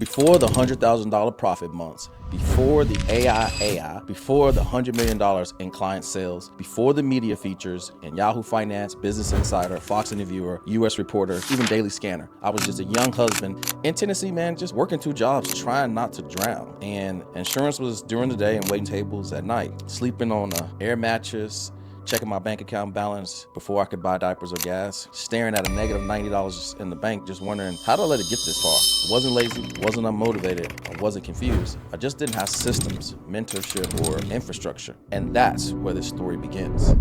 Before the $100,000 profit months, before the AIAI, before the $100 million in client sales, before the media features in Yahoo Finance, Business Insider, Fox Interviewer, US Reporter, even Daily Scanner, I was just a young husband in Tennessee, man, just working 2 jobs, trying not to drown. And insurance was during the day and waiting tables at night, sleeping on an air mattress, checking my bank account balance before I could buy diapers or gas, staring at a negative $90 in the bank, just wondering, how did I let it get this far? Wasn't lazy, wasn't unmotivated, I wasn't confused. I just didn't have systems, mentorship, or infrastructure. And that's where this story begins.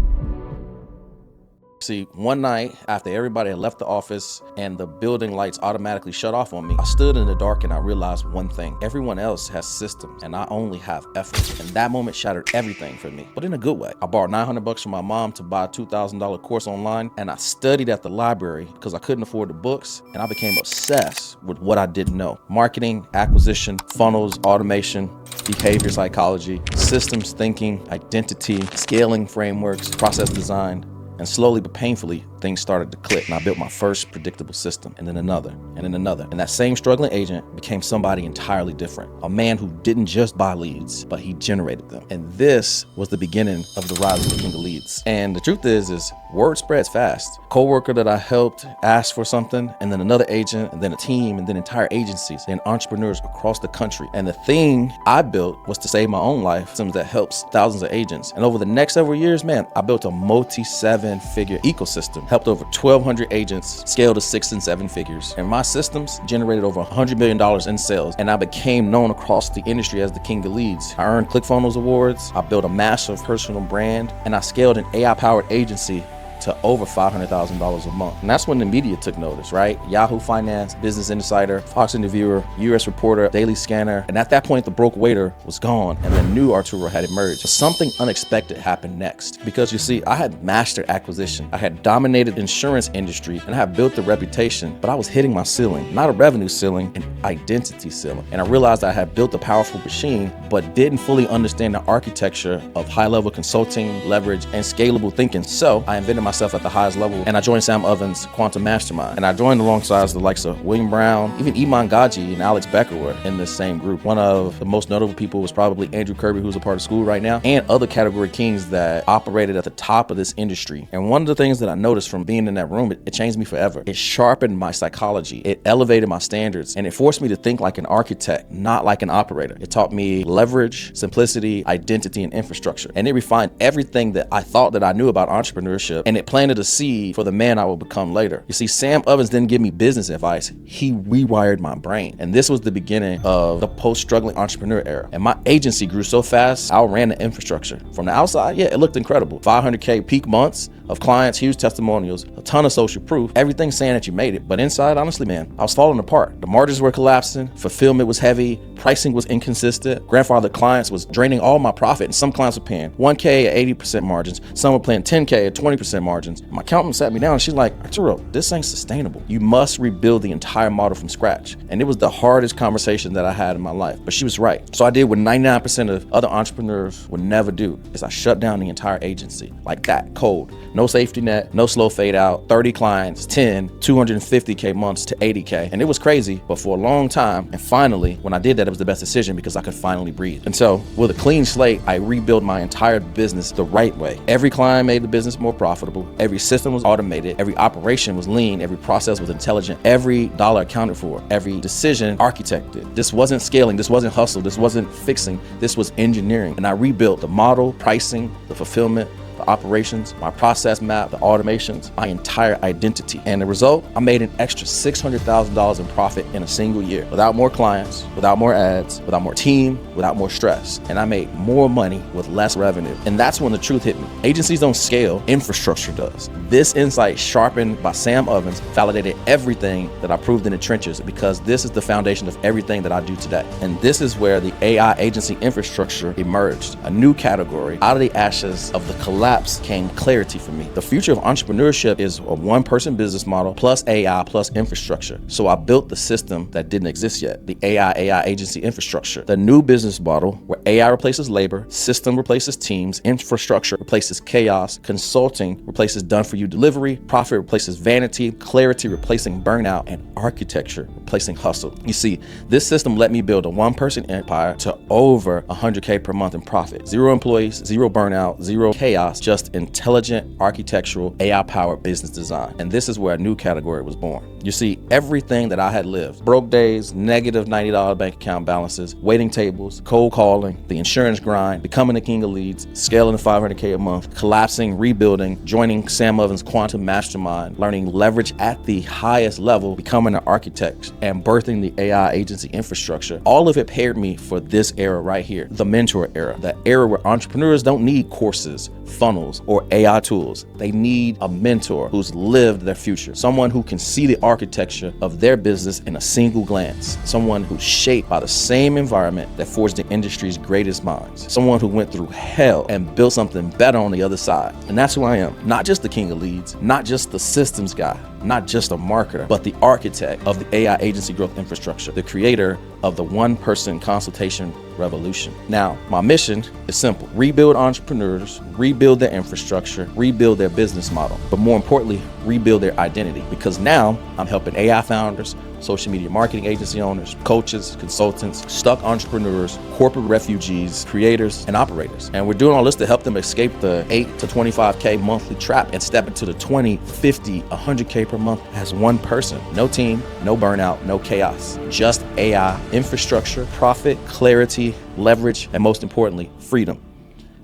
See, one night after everybody had left the office and the building lights automatically shut off on me, I stood in the dark and I realized one thing. Everyone else has systems and I only have effort. And that moment shattered everything for me, but in a good way. I borrowed $900 from my mom to buy a $2,000 course online, and I studied at the library because I couldn't afford the books, and I became obsessed with what I didn't know. Marketing, acquisition, funnels, automation, behavior psychology, systems thinking, identity, scaling frameworks, process design. And slowly but painfully, things started to click, and I built my first predictable system, and then another, and then another. And that same struggling agent became somebody entirely different. A man who didn't just buy leads, but he generated them. And this was the beginning of the rise of the king of leads. And the truth is word spreads fast. Coworker that I helped asked for something, and then another agent, and then a team, and then entire agencies, and entrepreneurs across the country. And the thing I built was to save my own life, systems that helps thousands of agents. And over the next several years, man, I built a multi-7-figure ecosystem, helped over 1,200 agents scale to 6 and 7 figures. And my systems generated over $100 million in sales. And I became known across the industry as the king of leads. I earned ClickFunnels awards. I built a massive personal brand, and I scaled an AI-powered agency to over $500,000 a month. And that's when the media took notice, right? Yahoo Finance, Business Insider, Fox Interviewer, US Reporter, Daily Scanner. And at that point, the broke waiter was gone and the new Arturo had emerged. But something unexpected happened next. Because you see, I had mastered acquisition. I had dominated the insurance industry and I had built a reputation, but I was hitting my ceiling, not a revenue ceiling, an identity ceiling. And I realized I had built a powerful machine, but didn't fully understand the architecture of high-level consulting, leverage, and scalable thinking. So I invented myself at the highest level, and I joined Sam Ovens' Quantum Mastermind. And I joined alongside the likes of William Brown, even Iman Gaji and Alex Becker were in this same group. One of the most notable people was probably Andrew Kirby, who's a part of school right now, and other category kings that operated at the top of this industry. And one of the things that I noticed from being in that room, it changed me forever. It sharpened my psychology, it elevated my standards, and it forced me to think like an architect, not like an operator. It taught me leverage, simplicity, identity, and infrastructure. And it refined everything that I thought that I knew about entrepreneurship, and it planted a seed for the man I will become later. You see, Sam Ovens didn't give me business advice. He rewired my brain. And this was the beginning of the post-struggling entrepreneur era. And my agency grew so fast, I outran the infrastructure. From the outside, yeah, it looked incredible. 500K peak months of clients, huge testimonials, a ton of social proof, everything saying that you made it. But inside, honestly, man, I was falling apart. The margins were collapsing, fulfillment was heavy, pricing was inconsistent, grandfather clients was draining all my profit, and some clients were paying 1K at 80% margins, some were paying 10K at 20% margins. My accountant sat me down and she's like, Arturo, this ain't sustainable. You must rebuild the entire model from scratch. And it was the hardest conversation that I had in my life, but she was right. So I did what 99% of other entrepreneurs would never do, is I shut down the entire agency like that, cold. No safety net, no slow fade out, 30 clients, 10, 250K months to 80K. And it was crazy, but for a long time. And finally, when I did that, it was the best decision because I could finally breathe. And so with a clean slate, I rebuilt my entire business the right way. Every client made the business more profitable. Every system was automated. Every operation was lean. Every process was intelligent. Every dollar accounted for. Every decision architected. This wasn't scaling. This wasn't hustle. This wasn't fixing. This was engineering. And I rebuilt the model, pricing, the fulfillment, the operations, my process map, the automations, my entire identity. And the result, I made an extra $600,000 in profit in a single year, without more clients, without more ads, without more team, without more stress. And I made more money with less revenue. And that's when the truth hit me. Agencies don't scale, infrastructure does. This insight, sharpened by Sam Ovens, validated everything that I proved in the trenches, because this is the foundation of everything that I do today. And this is where the AI agency infrastructure emerged, a new category out of the ashes of the collapse collapse came clarity for me. The future of entrepreneurship is a one-person business model plus AI plus infrastructure. So I built the system that didn't exist yet, the AIAI agency infrastructure. The new business model where AI replaces labor, system replaces teams, infrastructure replaces chaos, consulting replaces done-for-you delivery, profit replaces vanity, clarity replacing burnout, and architecture replacing hustle. You see, this system let me build a one-person empire to over 100K per month in profit. Zero employees, zero burnout, zero chaos, just intelligent architectural AI-powered business design. And this is where a new category was born. You see, everything that I had lived, broke days, negative $90 bank account balances, waiting tables, cold calling, the insurance grind, becoming the king of leads, scaling to 500K a month, collapsing, rebuilding, joining Sam Oven's quantum mastermind, learning leverage at the highest level, becoming an architect, and birthing the AI agency infrastructure. All of it paired me for this era right here, the mentor era, the era where entrepreneurs don't need courses, funnels, or AI tools. They need a mentor who's lived their future, someone who can see the architecture of their business in a single glance, someone who's shaped by the same environment that forged the industry's greatest minds, someone who went through hell and built something better on the other side. And that's who I am. Not just the king of leads, not just the systems guy, not just a marketer, but the architect of the AI agency growth infrastructure, the creator of the one-person consultation revolution. Now, my mission is simple: rebuild entrepreneurs, rebuild their infrastructure, rebuild their business model, but more importantly, rebuild their identity. Because now I'm helping AI founders, social media marketing agency owners, coaches, consultants, stuck entrepreneurs, corporate refugees, creators, and operators. And we're doing all this to help them escape the 8 to 25K monthly trap and step into the 20, 50, 100K per month as one person. No team, no burnout, no chaos. Just AI, infrastructure, profit, clarity, leverage, and most importantly, freedom.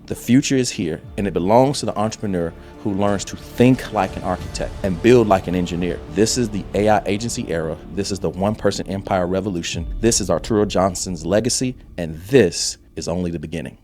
The future is here, and it belongs to the entrepreneur who learns to think like an architect and build like an engineer. This is the AI agency era. This is the one-person empire revolution. This is Arturo Johnson's legacy, and this is only the beginning.